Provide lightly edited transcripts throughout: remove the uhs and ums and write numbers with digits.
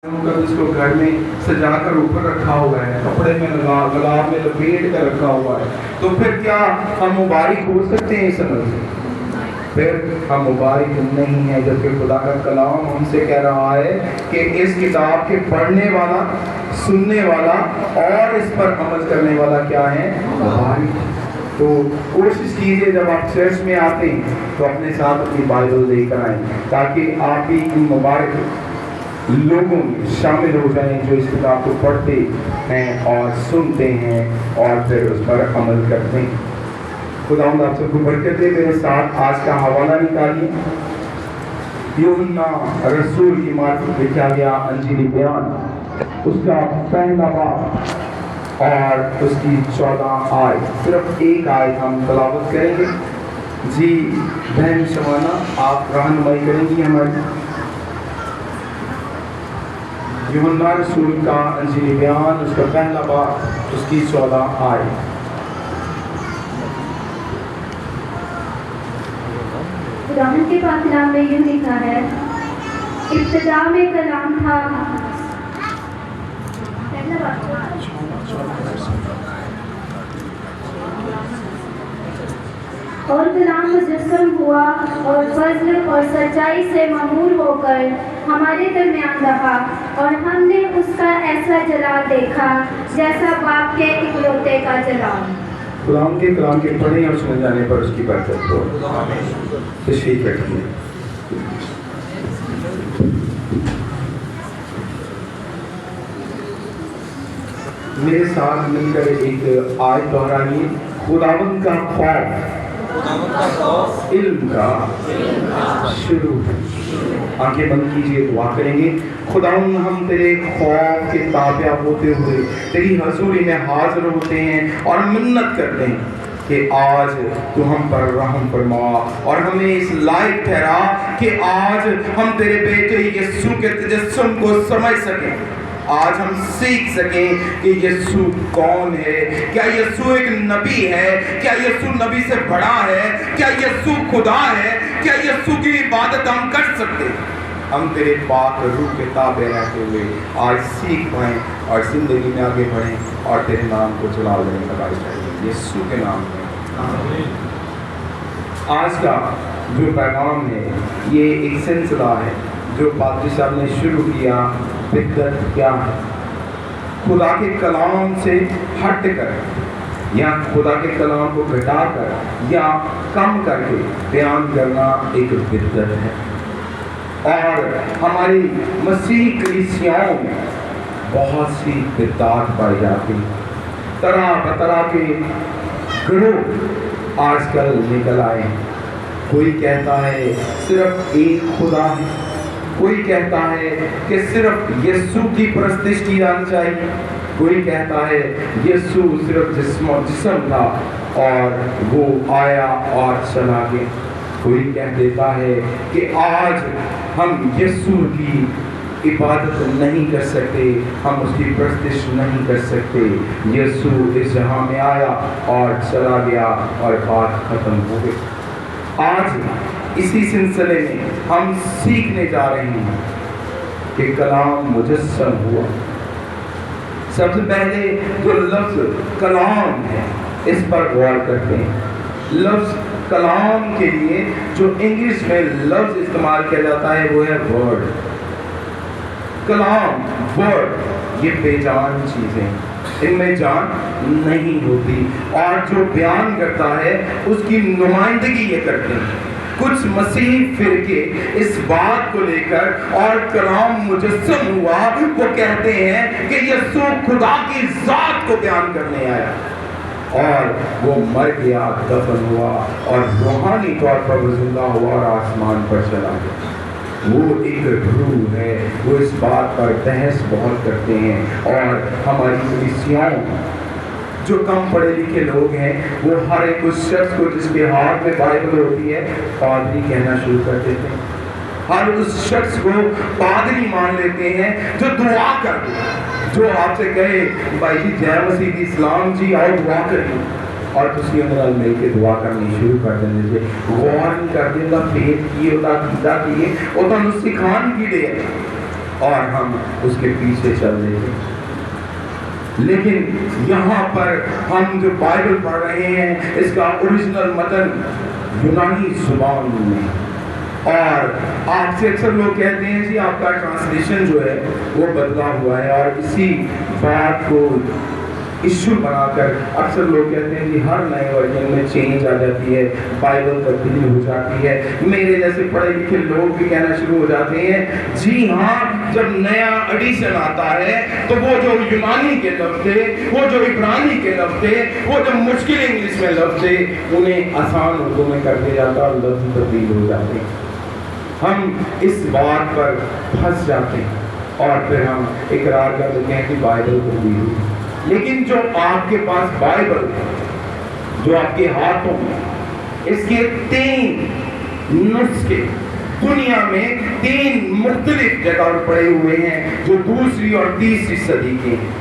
मुकद्दस को घर में सजा कर ऊपर रखा हुआ है, कपड़े में गुलाब में लपेट कर रखा हुआ है, तो फिर क्या हम मुबारक हो सकते हैं इस अमल से? फिर हम मुबारक नहीं है, जबकि खुदा का कलाम हमसे कह रहा है कि इस किताब के पढ़ने वाला, सुनने वाला और इस पर अमल करने वाला क्या है? मुबारक। तो कोशिश कीजिए जब आप चर्च में आते हैं तो अपने साथ अपनी बाइबल लेकर आएं, ताकि आप भी इन मुबारक लोगों में शामिल हो जाएं जो इस किताब को पढ़ते हैं और सुनते हैं और फिर उस पर अमल करते हैं। खुदावंद आप सबको बरकत दे। मेरे साथ आज का हवाला निकालिए। यूहन्ना रसूल की मार्फत लिखा गया अंजीली बयान, उसका पहला बाब और उसकी 14 आयत, सिर्फ एक आयत हम तलावत करेंगे। जी बहन शमाना आप रहनुमाई करेंगी हमारी। यूहन्ना रसूल का अंजीली बयान, उसका पहला बाब, उसकी 14 आयत। खुदावंद के पाक कलाम में यूं लिखा है, इब्तिदा में कलाम था। और कलाम मुजस्सम हुआ और फज़्ल और सच्चाई से ममूर होकर हमारे दरमियान रहा, और हमने उसका ऐसा जलाल देखा जैसा बाप के इकलौते का जलाल। खुदावंद के कलाम के पढ़ने और सुने जाने पर उसकी बरकत हो। तशरीफ रखिए। मेरे साथ मिलकर एक आयत दोहराइए। खुदावंद का खौफ इल्म का शुरू। आंखें बंद कीजिए, दुआ करेंगे। खुदावंद हम तेरे खौफ के ताबिया होते हुए तेरी हजूरी में हाजिर होते हैं और मिन्नत करते हैं कि आज तू हम पर रहम फरमा और हमें इस लायक ठहरा कि आज हम तेरे बेटे यीशु के तजस्सुम को समझ सकें। आज हम सीख सकें कि यीशु कौन है। क्या यीशु एक नबी है? क्या यीशु नबी से बड़ा है? क्या यीशु खुदा है? क्या यीशु की इबादत हम कर सकते हैं? हम तेरे पाक रूह के ताबे रहते हुए आज सीख पाएं और जिंदगी में आगे बढ़ें और तेरे नाम को जलाल देने का बारिश करें यीशु के नाम में। आज का जो पैगाम है ये एक सिलसिला है जो पादरी साहब ने शुरू किया। बिदअत क्या है? खुदा के कलाम से हट कर या खुदा के कलाम को घटाकर या कम करके बयान करना एक बिदअत है। और हमारी मसीही कलीसियाओं में बहुत सी बिदअत पाई जाती, तरह बतरह के ग्रोह आजकल निकल आए। कोई कहता है सिर्फ एक खुदा है, कोई कहता है कि सिर्फ यीशु की परस्तिश की जानी चाहिए, कोई कहता है यीशु सिर्फ जिस्म था और वो आया और चला गया। कोई कह देता है कि आज हम यीशु की इबादत नहीं कर सकते, हम उसकी परस्तिश नहीं कर सकते। यीशु इस जहां में आया और चला गया और बात खत्म हो गई। आज इसी सिलसिले में हम सीखने जा रहे हैं कि कलाम मुजस्सम हुआ। सबसे पहले जो लफ्ज़ कलाम है इस पर गौर करते हैं। लफ्ज़ कलाम के लिए जो इंग्लिश में लफ्ज़ इस्तेमाल किया जाता है वो है वर्ड। कलाम वर्ड ये बेजान चीज़ें, इनमें जान नहीं होती, और जो बयान करता है उसकी नुमाइंदगी ये करते हैं। कुछ मसीही फिरके इस बात को लेकर और कलाम मुजस्सम हुआ, वो कहते हैं कि यीशु खुदा की जात को बयान करने आया और वो मर गया, दफन हुआ और रूहानी तौर पर वो जिंदा हुआ और आसमान पर चला गया। वो एक रूह है। वो इस बात पर बहस बहुत करते हैं और हमारी कलीसियाओं जो कम पढ़े लिखे लोग हैं वो हर एक उस शख्स को जिसके हाथ में बाइबल होती है पादरी कहना शुरू कर देते हैं। हर उस शख्स को पादरी मान लेते हैं जो दुआ कर दे, जो आपसे कहे भाई जी जय मसीह दी इस्लाम जी आओ दुआ करिए, और तुसी अंदर मिल के दुआ करनी शुरू कर देंगे। गौर नहीं कर देंगे फेथ की कीदा की वो तुहानू सिखाण की दे اور ہم اس کے پیچھے چل رہے ہیں. لیکن یہاں پر ہم جو بائبل پڑھ رہے ہیں اس کا اوریجنل متن یونانی زبان میں، اور آپ سے اکثر لوگ کہتے ہیں جی آپ کا ٹرانسلیشن جو ہے وہ بدلا ہوا ہے، اور اسی بات کو ایشو بنا کر اکثر لوگ کہتے ہیں کہ ہر نئے ورژن میں چینج آ جاتی ہے، بائبل تبدیل ہو جاتی ہے. میرے جیسے پڑھے لکھے لوگ بھی کہنا شروع ہو جاتے ہیں جی ہاں، جب نیا ایڈیشن آتا ہے تو وہ جو یونانی کے لفظ تھے، وہ جو عبرانی کے لفظ تھے، وہ جو مشکل انگلش میں لفظ تھے، انہیں آسان اردو میں کر دیا جاتا اور لفظ تبدیل ہو جاتے ہیں. ہم اس بات پر پھنس جاتے ہیں اور پھر ہم اقرار کر دیتے ہیں کہ بائبل تبدیل ہوئی. لیکن جو آپ کے پاس بائبل ہے، جو آپ کے ہاتھوں میں، اس کے 3 نسخے دنیا میں 3 مختلف جگہ پر پڑے ہوئے ہیں جو دوسری اور تیسری صدی کے ہیں.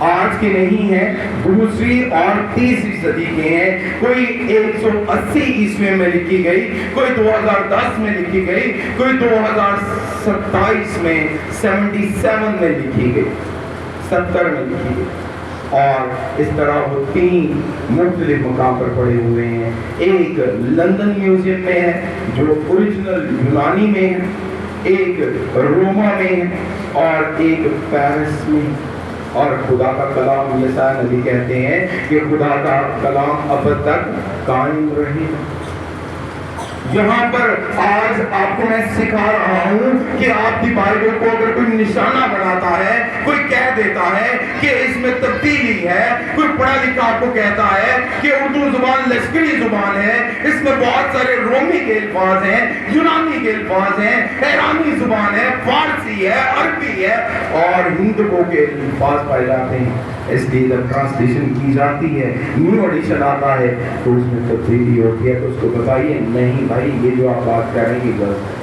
آج کے نہیں ہیں، دوسری اور تیسری صدی کے ہیں. کوئی 180 عیسوی میں لکھی گئی، کوئی 2010 میں لکھی گئی، کوئی 2027 میں 77 میں لکھی گئی، 70 میں لکھی گئی. اور اس طرح وہ 3 مختلف مقام پر پڑے ہوئے ہیں. ایک لندن میوزیم میں ہے جو اوریجنل یونانی میں ہے، ایک روما میں ہے، اور ایک پیرس میں. اور خدا کا کلام، یسایا نبی کہتے ہیں کہ خدا کا کلام اب تک قائم رہے. یہاں پر آج آپ کو میں سکھا رہا ہوں کہ آپ کی بائبل کو اگر کوئی نشانہ بناتا ہے، کوئی کہہ دیتا ہے کہ اس میں تبدیلی ہے، کوئی پڑھا لکھا آپ کو کہتا ہے کہ اردو زبان لشکری زبان ہے، اس میں بہت سارے رومی کے الفاظ ہیں، یونانی کے الفاظ ہیں، ایرانی زبان ہے، فارسی ہے، عربی ہے اور ہندکو کے الفاظ پائے جاتے ہیں. اس لیے جب ٹرانسلیشن کی جاتی ہے، نیو ایڈیشن آتا ہے تو اس میں تبدیلی ہوتی ہے. تو اس کو بتائیے نہیں بھائی یہ جو آپ بات کر رہے ہیں یہ غلط ہے.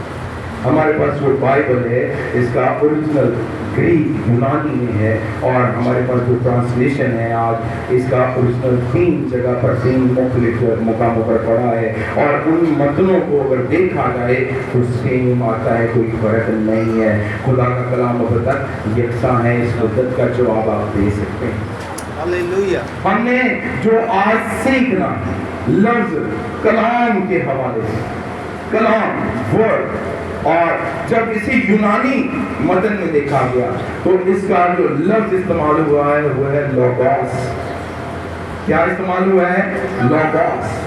ہمارے پاس جو بائبل ہے اس کا اوریجنل گریک یونانی میں ہے، اور ہمارے پاس جو ٹرانسلیشن ہے آج اس کا اوریجنل 3 جگہ پر 3 مختلف مقاموں پر پڑا ہے. اور ان متنوں کو اگر دیکھا جائے تو سیم آتا ہے، کوئی فرق نہیں ہے. خدا کا کلام اب تک یکساں ہے. اس مدت کا جواب آپ دے سکتے ہیں. ہاللیلویہ. ہم نے جو آج سیکھنا لفظ کلام کے حوالے سے، کلام ورڈ، اور جب اسی یونانی متن میں دیکھا گیا تو اس کا جو لفظ استعمال ہوا ہے وہ ہے لوگوس. کیا استعمال ہوا ہے؟ لوگوس.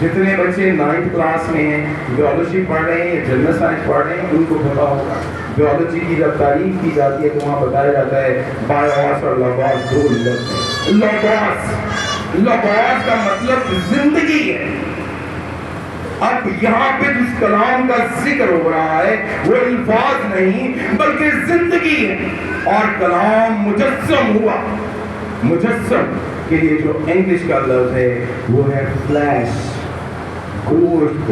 جتنے بچے 9th کلاس میں ہیں، بیولوجی پڑھ رہے ہیں، جنرل سائنس پڑھ رہے ہیں، ان کو پتا ہوگا بیولوجی کی جب تعریف کی جاتی ہے تو وہاں بتایا جاتا ہے بایوس اور لوگوس 2 لفظ. لوگوس کا مطلب زندگی ہے. اب یہاں پہ جس کلام کا ذکر ہو رہا ہے وہ الفاظ نہیں بلکہ زندگی ہے. اور کلام مجسم ہوا. مجسم کے لیے جو انگلش کا لفظ ہے وہ ہے فلیش، گوشت،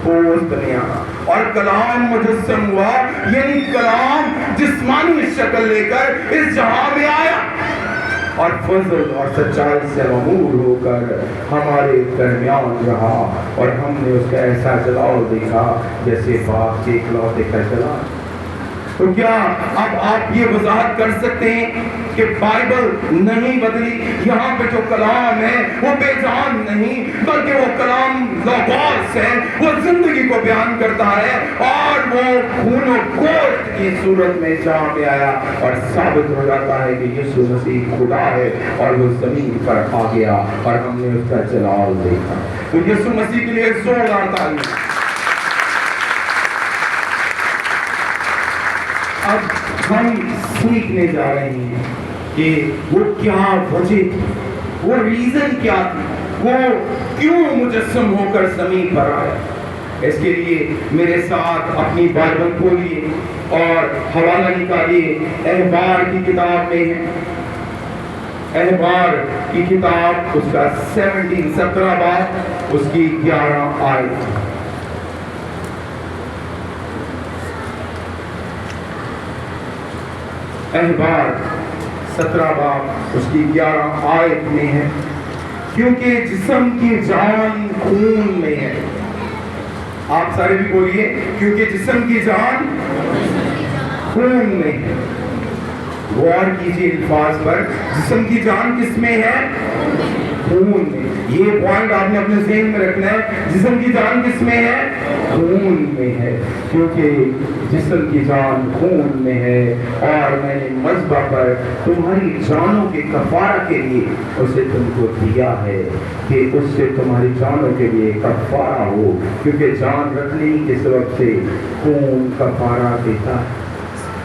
پوست میں آنا. اور کلام مجسم ہوا یعنی کلام جسمانی شکل لے کر اس جہاں میں آیا اور فضل اور سچائی سے مغرور ہو کر ہمارے درمیان رہا. اور ہم نے اس کا ایسا جلال دیکھا جیسے باپ کے اکلوتے کا جلال. تو کیا اب آپ یہ وضاحت کر سکتے ہیں کہ بائبل نہیں بدلی؟ یہاں پہ جو کلام ہے وہ بے جان نہیں بلکہ وہ کلام لوگوس ہے. وہ زندگی کو بیان کرتا ہے اور وہ خون و گوشت کی صورت میں جہاں پہ آیا اور ثابت ہو جاتا ہے کہ یسوع مسیح خدا ہے اور وہ زمین پر آ گیا اور ہم نے اس کا جلال دیکھا. تو یسوع مسیح کے لیے زوردار تعریف. اب ہم سیکھنے جا رہے ہیں کہ وہ کیا وجہ تھی، وہ ریزن کیا تھی، وہ کیوں مجسم ہو کر زمین پر آیا. اس کے لیے میرے ساتھ اپنی بائبل کھولیے اور حوالہ نکالیے. احبار کی کتاب میں ہے، احبار کی کتاب اس کا 17 باب اس کی 11 آیت. احبار 17 باب اس کی 11 آیت میں ہے کیونکہ جسم کی جان خون میں ہے. آپ سارے بھی بولیے کیونکہ جسم کی جان खून में है। गौर कीजिए अल्फाज पर, जिस्म की जान किस में है? खून में। ये पॉइंट आपने अपने ज़हन में रखना है, जिस्म की जान किस में है? खून में है, क्योंकि जिस्म की जान खून में है और मैंने मज़बा पर तुम्हारी जानों के कफ़ारा के लिए उसे तुमको दिया है कि उससे तुम्हारी जानों के लिए कफ़ारा हो, क्योंकि जान रखने के सबब से खून कफ़ारा देता है।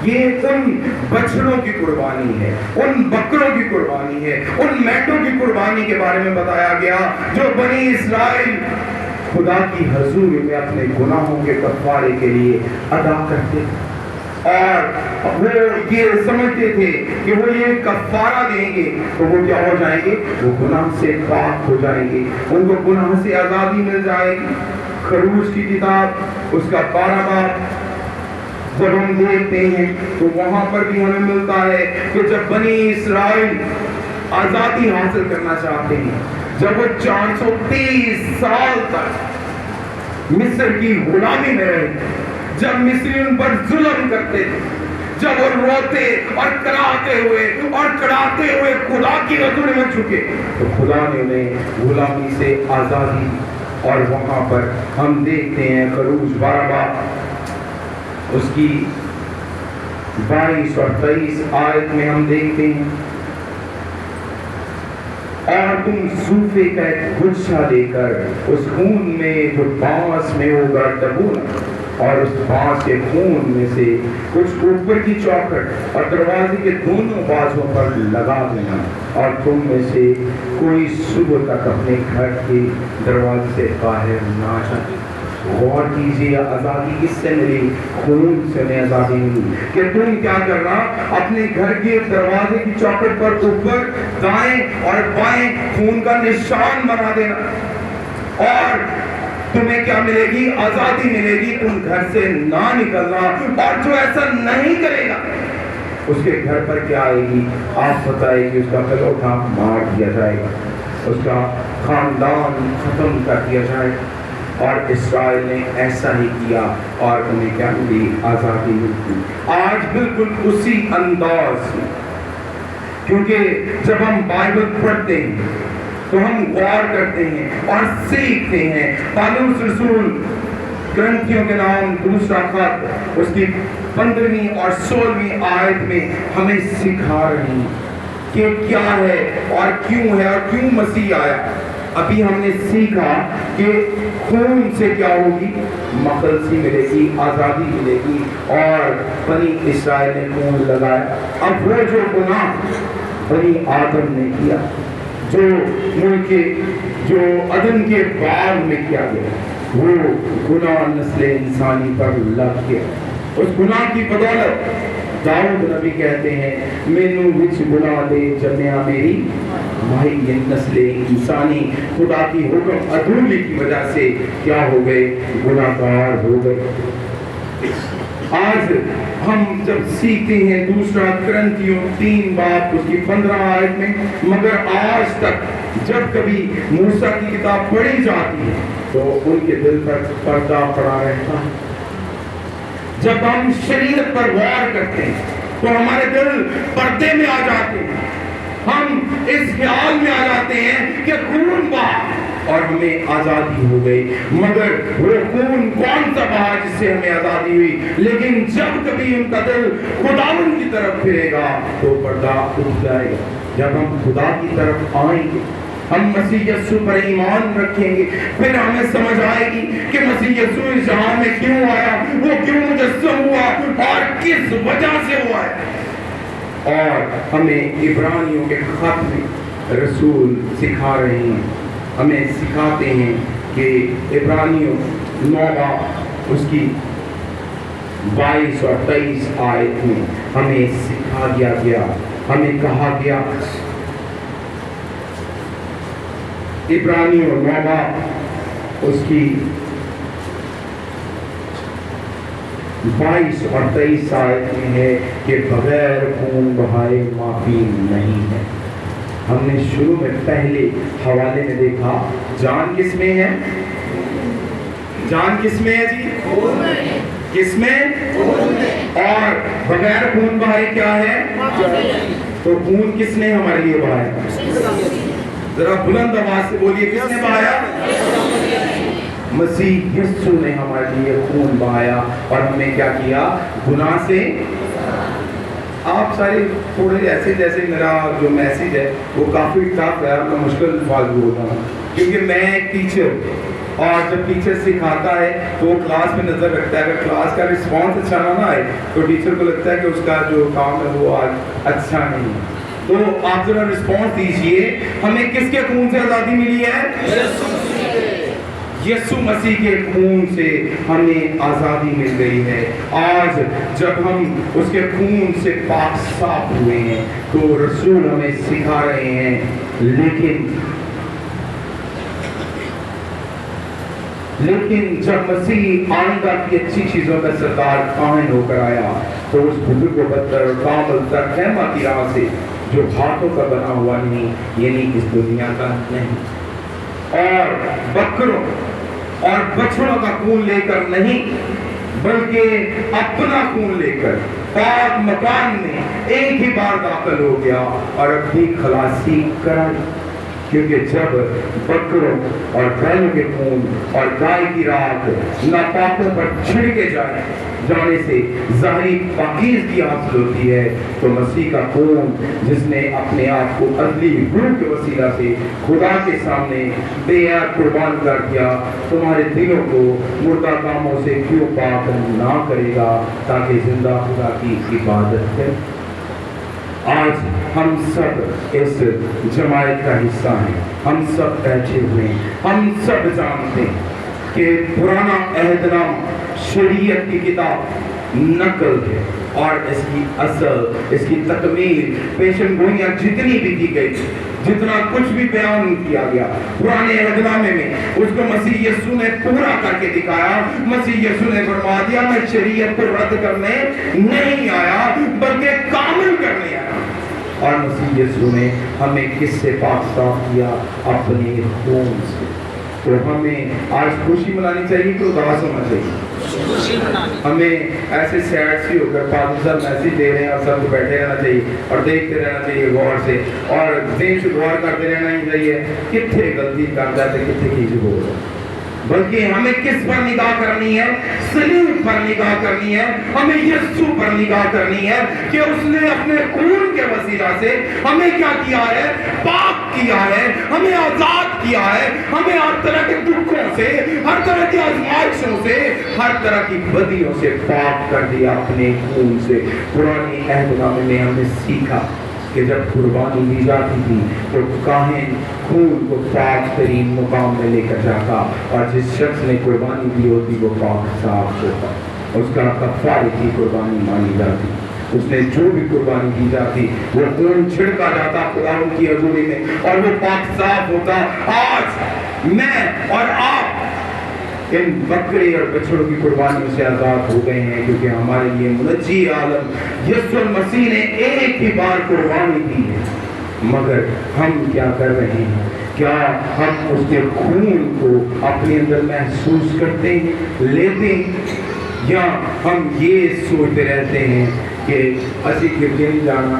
ये उन बछड़ों की कुर्बानी है, उन बकरों की कुर्बानी है, उन मेंढों की कुर्बानी के बारे में बताया गया जो बनी इस्राइल खुदा की हजूरी में अपने गुनाहों के कफ़ारे के लिए अदा करते और वो ये समझते थे कि वो ये कफ़ारा देंगे तो वो क्या हो जाएंगे? वो गुनाह से पाक हो जाएंगे, उनको गुनाह से आज़ादी मिल जाएगी। खरूज की किताब उसका 12 बाब जब हम देखते हैं तो वहां पर भी हमें मिलता है कि जब बनी इस्राइल आजादी हासिल करना चाहते हैं, जब वो 430 साल तक मिस्र की गुलामी में रहे, जब मिस्री उन पर जुल्म करते थे, जब वो रोते और कराहते हुए और कड़ाते हुए खुदा की हजूरी में झुके, तो खुदा ने उन्हें गुलामी से आजादी दी। और वहां पर हम देखते हैं खरूज 12 बाब उसकी 22 और 23 आयत में हम देखते हैं, और तुम सूफे का एक गुच्छा लेकर उस खून में जो बांस में होगा डबोना, और उस बांस के खून में से कुछ ऊपर की चौखट और दरवाजे के दोनों बाजों पर लगा देना, और तुम में से कोई सुबह तक अपने घर के दरवाजे से बाहर ना जाए। गौर कीजिए, आज़ादी किससे मिली? खून से हमें आज़ादी मिली कि तुम क्या करना, अपने घर के दरवाजे की चौखट पर ऊपर दाएं और बाएं खून का निशान बना देना, और तुम्हें क्या मिलेगी? आज़ादी मिलेगी, तुम घर से ना निकलना। और जो ऐसा नहीं करेगा उसके घर पर क्या आएगी? आप बताएगी, उसका कलौठा मार दिया जाएगा, उसका खानदान खत्म कर दिया जाएगा। और इस्राइल ने ऐसा ही किया और उन्हें क्या मिली? आज़ादी मिली। आज बिल्कुल उसी अंदाज में, क्योंकि जब हम बाइबल पढ़ते हैं तो हम गौर करते हैं और सीखते हैं। पौलुस रसूल ग्रंथियों के नाम 2 खत उसकी 15वीं और 16वीं आयत में हमें सिखा रही हैं कि क्या है और क्यों मसीह आया। अभी हमने सीखा कि खून से क्या होगी? मखलसी मिलेगी, आज़ादी मिलेगी, और बनी इस्राइल ने खून लगाया। अब वो जो गुनाह बनी आदम ने किया, जो अदन के बाग में किया गया, वो गुनाह नस्ल इंसानी पर लग गया। उस गुनाह की बदौलत दाऊद नबी कहते हैं, मैनू विच गुनाह दे जम्या मेरी भाई, ये नस्ल इंसानी खुदा की हुक्म अधूरी की वजह से क्या हो गए? गुनाहगार हो गए। आज हम जब सीखते हैं 2 कुरिन्थियों 3 बाब उसकी 15 आयत में, मगर आज तक जब कभी मूसा की किताब पढ़ी जाती है तो उनके दिल पर पर्दा पड़ा रहता है। जब हम शरीयत पर गौर करते हैं तो हमारे दिल पर्दे में आ जाते हैं, हम इस ख्याल में आ जाते हैं कि खून बहा और हमें आज़ादी हो गई। मगर वो खून कौन सा बहा जिससे हमें आज़ादी हुई? लेकिन जब कभी उनका दिल खुदावंद की तरफ फिरेगा तो पर्दा उठ जाएगा। जब हम खुदा की तरफ आएंगे, हम मसीह यीशु पर ईमान रखेंगे, फिर हमें समझ आएगी कि मसीह यीशु इस जहां में क्यों आया, वो क्यों मुजस्सम हुआ और किस वजह से हुआ है। और हमें इब्रानियों के खत में रसूल सिखा रहे हैं, हमें सिखाते हैं कि इब्रानियों 9 बाब उसकी 22 और 23 आयत में हमें सिखा दिया गया, हमें कहा गया, इब्रानियों 9 बाब उसकी 22 और 23 आयत में है कि बगैर खून बहाए माफी नहीं है। हमने शुरू में पहले हवाले में देखा, जान किस में है? जान किस में है जी? کس میں؟ اور بغیر خون بہائے کیا ہے؟ تو خون کس نے ہمارے لیے بہایا؟ ذرا بلند آواز سے بولیے، کس نے بہایا؟ مسیح یسوع نے ہمارے لیے خون بہایا اور ہم نے کیا کیا؟ گناہ سے۔ آپ سارے تھوڑے ایسے، جیسے میرا جو میسیج ہے وہ کافی ٹف ہے، میں مشکل الفاظ بول رہا ہوں کیونکہ میں ایک ٹیچر، اور جب ٹیچر سکھاتا ہے تو وہ کلاس میں نظر رکھتا ہے، اگر کلاس کا رسپانس اچھا نہ آئے تو ٹیچر کو لگتا ہے کہ اس کا جو کام ہے وہ آج اچھا نہیں ہے۔ تو آپ ذرا رسپانس دیجئے، ہمیں کس کے خون سے آزادی ملی ہے؟ یسوع مسیح کے خون سے ہمیں آزادی مل گئی ہے۔ آج جب ہم اس کے خون سے پاک صاف ہوئے ہیں تو رسول ہمیں سکھا رہے ہیں، لیکن جب مسیح آئندہ کی اچھی چیزوں کا سردار کامل ہو کر آیا تو اس بزرگ و بدتر اور کامل تر خیمہ کی راہ سے، جو ہاتھوں کا بنا ہوا نہیں، یعنی اس دنیا کا نہیں، اور بکروں اور بچڑوں کا خون لے کر نہیں، بلکہ اپنا خون لے کر پاک مکان میں ایک ہی بار داخل ہو گیا اور اپنی خلاصی کرائی۔ کیونکہ جب بکروں اور بیلوں کے خون اور گائے کی رات ناپاکوں پر چھڑکے جانے سے ظاہری پاکیزگی حاصل ہوتی ہے، تو مسیح کا خون جس نے اپنے آپ کو ازلی روح کے وسیلہ سے خدا کے سامنے بے عیب قربان کر دیا، تمہارے دلوں کو مردہ کاموں سے کیوں پاک نہ کرے گا تاکہ زندہ خدا کی عبادت کرے۔ آج ہم سب اس جماعت کا حصہ ہیں، ہم سب بیٹھے ہوئے ہیں، ہم سب جانتے ہیں کہ پرانا عہد نامہ شریعت کی کتاب نقل ہے، اور اس کی اصل، اس کی تکمیل، پیشن گوئیاں جتنی بھی دی گئی، جتنا کچھ بھی بیان کیا گیا پرانے عہد نامے میں، اس کو مسیح یسوع نے پورا کر کے دکھایا۔ مسیح یسوع نے فرما دیا، میں شریعت کو رد کرنے نہیں آیا بلکہ کامل کرنے آیا۔ اور مسیح یسوع نے ہمیں کس سے پاک صاف کیا؟ اپنے خون سے۔ تو ہمیں آج خوشی منانی چاہیے کہ اداس ہونا چاہیے؟ ہمیں ایسے سیڈ سی ہو کر پادری صاحب میسیج دے رہے ہیں اور سب بیٹھے رہنا چاہیے اور دیکھتے رہنا چاہیے غور سے، اور دین سے غور کرتے رہنا ہی چاہیے کتنے غلطی کر جاتے، کتنے کی بول رہے، بلکہ ہمیں کس پر نگاہ کرنی ہے؟ صلیب پر نگاہ کرنی ہے، ہمیں یسوع پر نگاہ کرنی ہے کہ اس نے اپنے خون کے وسیلہ سے ہمیں کیا کیا ہے؟ پاک کیا ہے، ہمیں آزاد کیا ہے، ہمیں ہر طرح کے دکھوں سے، ہر طرح کی آزمائشوں سے، ہر طرح کی بدیوں سے پاک کر دیا اپنے خون سے۔ پرانے عہد نامے میں ہم نے سیکھا کہ جب قربانی دی جاتی تھی تو کاہن خون کو پاک ترین مقام میں لے کر جاتا، اور جس شخص نے قربانی دی ہوتی وہ پاک صاف ہوتا، اس کا کفارے کی قربانی مانی جاتی، اس نے جو بھی قربانی دی جاتی وہ خون چھڑکا جاتا خدا ان کی حضوری میں اور وہ پاک صاف ہوتا۔ آج میں اور آپ ان بکرے اور بچڑوں کی قربانیوں سے آزاد ہو گئے ہیں، کیونکہ ہمارے لیے منجی عالم یسوع مسیح نے ایک ہی بار قربانی دی ہے۔ مگر ہم کیا کر رہے ہیں؟ کیا ہم اس کے خون کو اپنے اندر محسوس کرتے ہیں، لیتے ہیں، یا ہم یہ سوچتے رہتے ہیں کہ اسی گرجے نہیں جانا،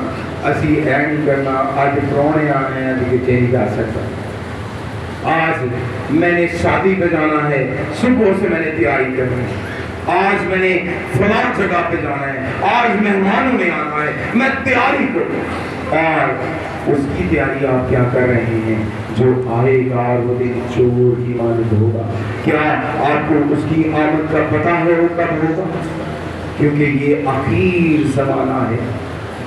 اسی اے نہیں کرنا، آج پرونے آنے ہیں، ابھی گرجے نہیں جا سکتا، آج میں نے شادی پہ جانا ہے، صبح سے میں نے تیاری کرنی ہے، آج میں نے فلاں جگہ پہ جانا ہے، آج مہمانوں میں آنا ہے، میں تیاری کروں۔ اور اس کی تیاری آپ کیا کر رہے ہیں؟ جو آئے گا اور وہ دن چور کی مانند ہوگا، کیا آپ کو اس کی آمد کا پتہ ہے وہ کب ہوگا؟ کیونکہ یہ آخر زمانہ ہے،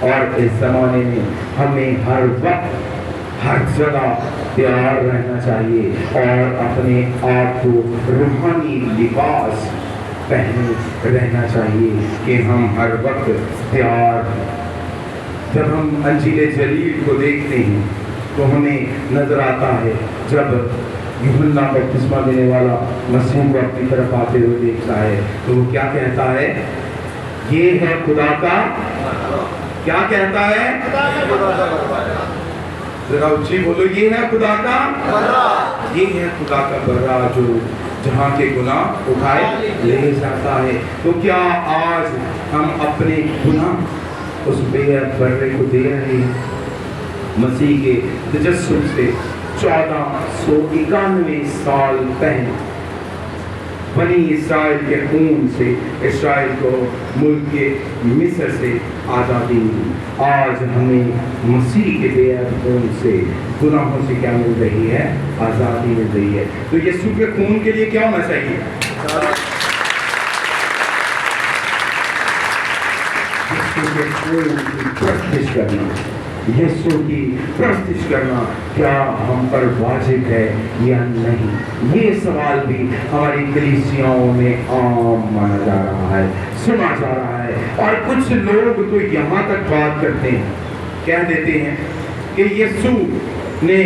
اور اس زمانے میں ہمیں ہر وقت ہر جگہ تیار رہنا چاہیے اور اپنے آپ کو روحانی لباس پہنے رہنا چاہیے کہ ہم ہر وقت تیار ہیں۔ جب ہم انجیل جلیل کو دیکھتے ہیں تو ہمیں نظر آتا ہے، جب یوحنا بپتسمہ دینے والا مسیح کو اپنی طرف آتے ہوئے دیکھتا ہے تو وہ کیا کہتا ہے؟ یہ ہے خدا کا، کیا کہتا ہے؟ ذرا اچھی بولو، یہ ہے خدا کا، یہ ہے خدا کا برا जहाँ के गुनाह उठाए ले जाता है। तो क्या आज हम अपने गुनाह उस बेअद बर्रे को दे रहे हैं? मसीह के तजस्सुम से 1491 साल पहले बनी इसराइल के खून से इसराइल को मुल्क के मिस्र से आज़ादी मिली। आज हमें मसीह के बेअद खून से गुनाहों से क्या मिल रही है? आज़ादी मिल रही है। तो यीशु के खून के लिए क्या होना चाहिए? यीशु के खून की प्रतिष्ठा करना, यीशु की प्रतिष्ठा करना क्या हम पर वाजिब है या नहीं? ये सवाल भी हमारी कलीसियाओं में आम माना जा रहा है, सुना जा रहा है। और कुछ लोग तो यहाँ तक बात करते हैं, कह देते हैं कि यीशु ने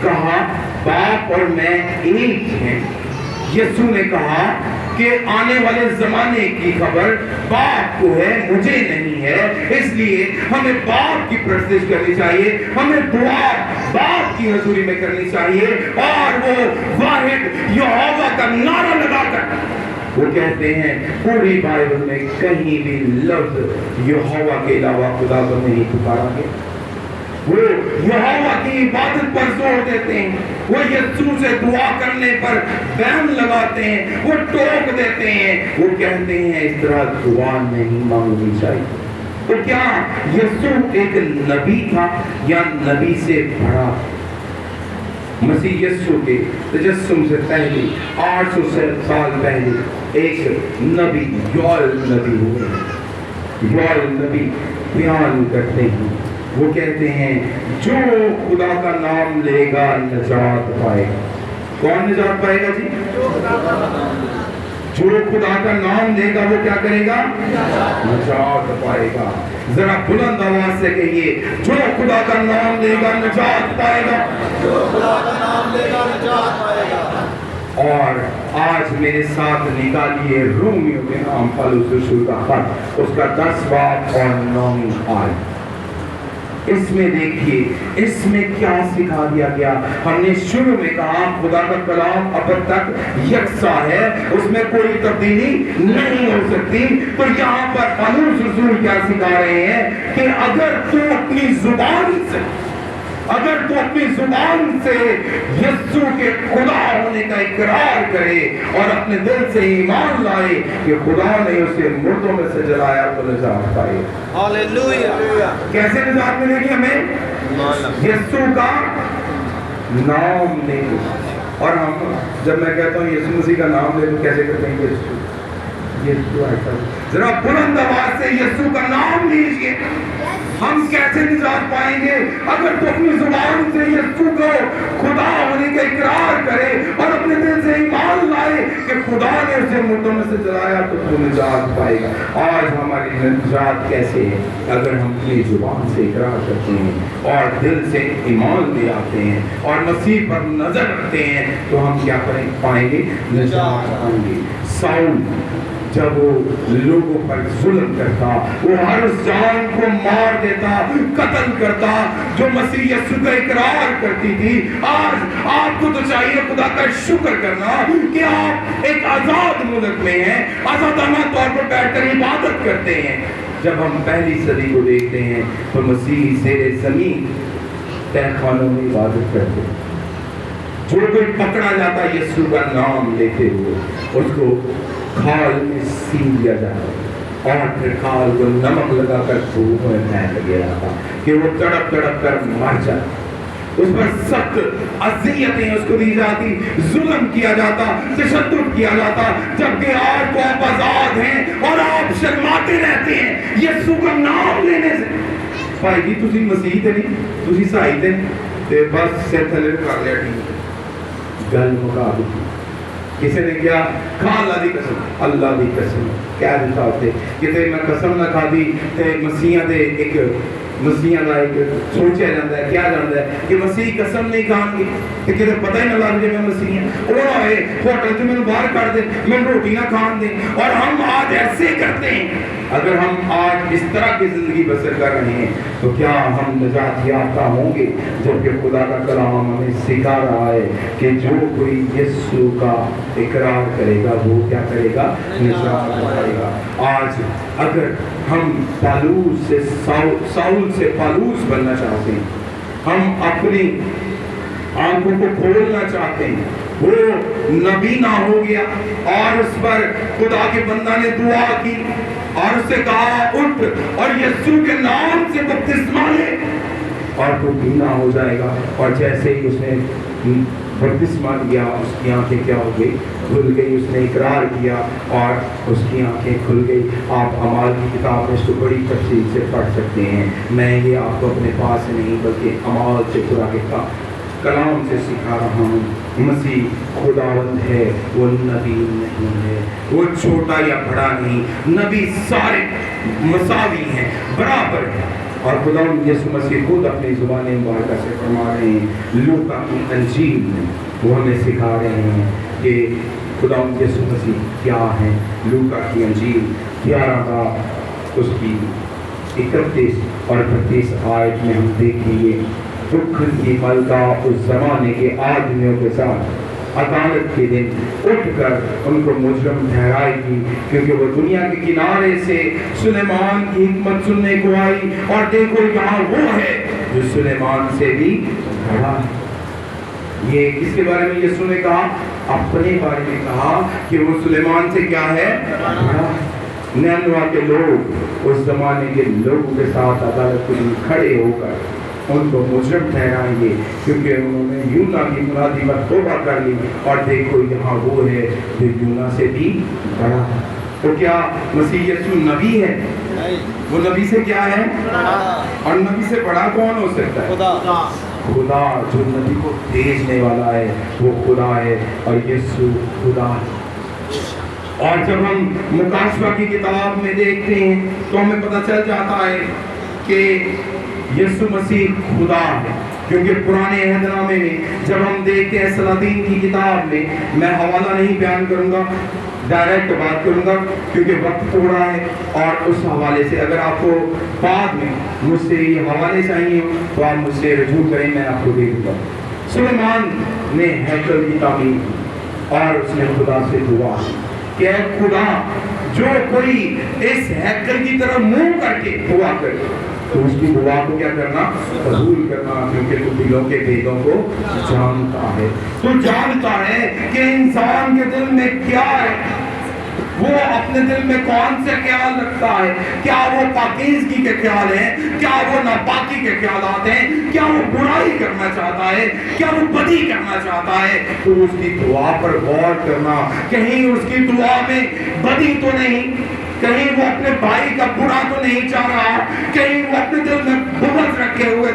कहा बाप और मैं एक हैं। यीशु ने कहा कि आने वाले जमाने की खबर बाप को है, मुझे नहीं है, इसलिए हमें बाप की प्रतिष्ठा करनी चाहिए, हमें दुआ बाप की हजूरी में करनी चाहिए। और वो वाहिद यहोवा का नारा लगाकर वो कहते हैं, पूरी बाइबल में कहीं भी लफ्ज यहोवा के अलावा खुदा को नहीं पुकारा गया। वो यहोवा की इबादत पर जोर देते हैं, वो यीशु से दुआ करने पर बैन लगाते हैं, वो टोक देते हैं, वो कहते हैं इस तरह दुआ नहीं मांगनी चाहिए। तो क्या यीशु एक नबी था या नबी से बड़ा? मसीह यीशु के तजस्सुम से पहले 800 साल पहले एक नबी योएल नबी हुए। योएल नबी बयान करते हैं, वो कहते हैं जो खुदा का नाम लेगा निजात पाएगा। कौन निजात पाएगा जी? जो खुदा का नाम लेगा वो क्या करेगा? निजात पाएगा। जरा बुलंद आवाज से कहिए, जो खुदा का नाम लेगा निजात पाएगा। जो खुदा का नाम लेगा निजात पाएगा। और आज मेरे साथ निकालिए रोमियो के नाम पौलुस रसूल का खत, उसका 10वां और 9वीं आयत। इसमें देखिए, इसमें क्या सिखा दिया गया। हमने शुरू में कहा खुदा का कलाम अब तक यकसा है, उसमें कोई तब्दीली नहीं हो सकती। तो यहाँ पर पौलुस रसूल क्या सिखा रहे हैं कि अगर तू अपनी जुबान से यीशु के खुदा होने का इकरार करे और अपने दिल से ईमान लाए कि खुदा ने उसे मुर्दों में से जलाया, तो निजात पाए। हालेलुया। कैसे निजात मिलेगी हमें? यीशु का नाम ले। और हम जब मैं कहता हूँ यीशु मसीह का नाम ले, तो कैसे करते हैं? यीशु ऐसा, जरा बुलंद आवाज से यीशु का नाम लीजिए। हम कैसे निजात पाएंगे? अगर तो अपनी जुबान से यीशु को खुदा होने का इकरार करे और अपने दिल से ईमान लाए कि खुदा ने उसे मुर्दों में से जलाया, तो तू निजात पाएगा। आज हमारी निजात कैसे है? अगर हम अपनी जुबान से इकरार करते हैं और दिल से ईमान ले आते हैं और मसीह पर नजर रखते हैं, तो हम क्या पाएंगे? निजात पाएंगे। साउल जब वो लोगों पर जुल्म करता, वो हर उस जान को मार देता, कत्ल करता जो मसीह यीशु का इकरार करती थी। आज आपको तो चाहिए खुदा का शुक्र करना कि आप एक आजाद मुल्क में हैं, आजादाना तौर पर बैठकर इबादत करते हैं। जब हम पहली सदी को देखते हैं तो मसीह ज़ेरे ज़मीन तहखानों में इबादत करते। जो कोई पकड़ा जाता यीशु का नाम लेते हुए, उसको खाल में सील दिया जाता और फिर खाल को नमक लगाकर धूप में फेंक दिया जाता कि वो तड़प तड़प कर मर जाए। उस पर सख्त अज़ियतें उसको दी जाती, जुल्म किया जाता, तशद्दुद किया जाता। जबकि आज तो आप आजाद हैं और आप शर्माते रहते हैं यीशु का नाम लेने से। भाई जी तुसी मसीह ते नहीं, तुसी ईसाई ते ते बस सिर थले कर लिया, ठीक गल मुका दी। किसी ने क्या खा अल्लाह दी कसम, अल्लाह दी कसम क्या दिता होते कि मैं कसम ना खादी ते मसीहा दे एक मसीहा का एक सोचा जाता है, क्या जानता है कि मसीह कसम नहीं खाएंगे तो किधर पता ही ना लग जाए मैं मसीह हूं। और होटल से मैंने बाहर कर दे, मैं रोटी ना खान दे। और हम आज ऐसे करते हैं अगर हम आज इस तरह की जिंदगी बसर कर रहे हैं तो क्या हम निजात याफ्ता होंगे? जबकि खुदा का कलाम हमें सिखा रहा है कि जो कोई यीशु का इकरार करेगा वो क्या करेगा? निजात पाएगा। आज अगर हम पालूस से साउल से पालूस बनना चाहते हैं, हम अपनी आंखों को खोलना चाहते हैं, वो नबी ना हो गया और उस पर खुदा के बंदा ने दुआ की और उससे कहा उठ और यीशु के नाम से बपतिस्मा ले और तू बीना हो जाएगा। और जैसे ही उसने बपतिस्मा लिया उसकी आंखें क्या हो गई? खुल गई। उसने इकरार किया और उसकी आंखें खुल गई। आप अमाल की किताब में इसको बड़ी तफसील से पढ़ सकते हैं। मैं ये आपको अपने पास नहीं बल्कि अमाल से खुदा के कलाम से सिखा रहा हूँ। मसीह खुदावंद है, वो नबी नहीं है, वो छोटा या बड़ा नहीं, नबी सारे मसावी हैं, बराबर है। और खुदावंद यीशु मसीह खुद अपनी ज़ुबान मुबारक से फरमा रहे हैं, लूका की अंजील में वो हमें सिखा रहे हैं कि खुदावंद यीशु मसीह क्या है। लूका की अंजील 11 उसकी 31 और 32 आयत में हम देखेंगे दुख की मलका उस जमाने के आदमियों के साथ अदालत के दिन उठकर उनको मुजरम ठहराएगी, क्योंकि वो दुनिया के किनारे से सुलेमान की हिकमत सुनने को आई और देखो यहाँ वो है जो सुलेमान से भी बड़ा है। ये किसके बारे में यीशु ने कहा? अपने बारे में कहा कि वो सुलेमान से क्या है? बड़ा। नैनवा के लोग उस जमाने के लोगों के साथ अदालत के लिए खड़े होकर उनको मुजरम ठहराएंगे, क्योंकि उन्होंने यूना की मुरादी पर तौबा कर ली और देखो यहाँ वो है जो यूना से भी बड़ा है। तो क्या मसीह यीशु नबी है? वो नबी से क्या है? और नबी से बड़ा कौन हो सकता है? खुदा। जो नबी को भेजने वाला है वो खुदा है और यीशु खुदा है। और जब हम मुकाशवा की किताब में देखते हैं तो हमें पता चल जाता है कि यीशु मसीह खुदा है, क्योंकि पुराने अहदनामे में जब हम देखते हैं सलातीन की किताब में, मैं हवाला नहीं बयान करूंगा, डायरेक्ट बात करूंगा क्योंकि वक्त थोड़ा है। और उस हवाले से अगर आपको बाद में मुझसे ये हवाले चाहिए तो आप मुझसे रजू करें, मैं आपको दे दूंगा। सुलेमान ने हैकल की तामीर और उसने खुदा से दुआ कि खुदा जो कोई इस हैकल की तरफ मुंह करके दुआ करे तो उसकी दुआ को क्या करना? कबूल करना, क्योंकि तू दिलों के भेदों को जानता है। तू जानता है कि इंसान के दिल में क्या है, वो अपने दिल में कौन से ख्याल रखता है। क्या वो पाकीज़गी के ख्याल हैं? क्या वो नापाकी के ख्यालात हैं? क्या वो बुराई करना चाहता है? क्या वो बदी करना चाहता है? तो उसकी दुआ पर गौर करना, कहीं उसकी दुआ में बदी तो नहीं, कहीं वो अपने भाई का बुरा तो नहीं चाह रहा, कहीं वो अपने दिल में बुग़्ज़ रखे हुए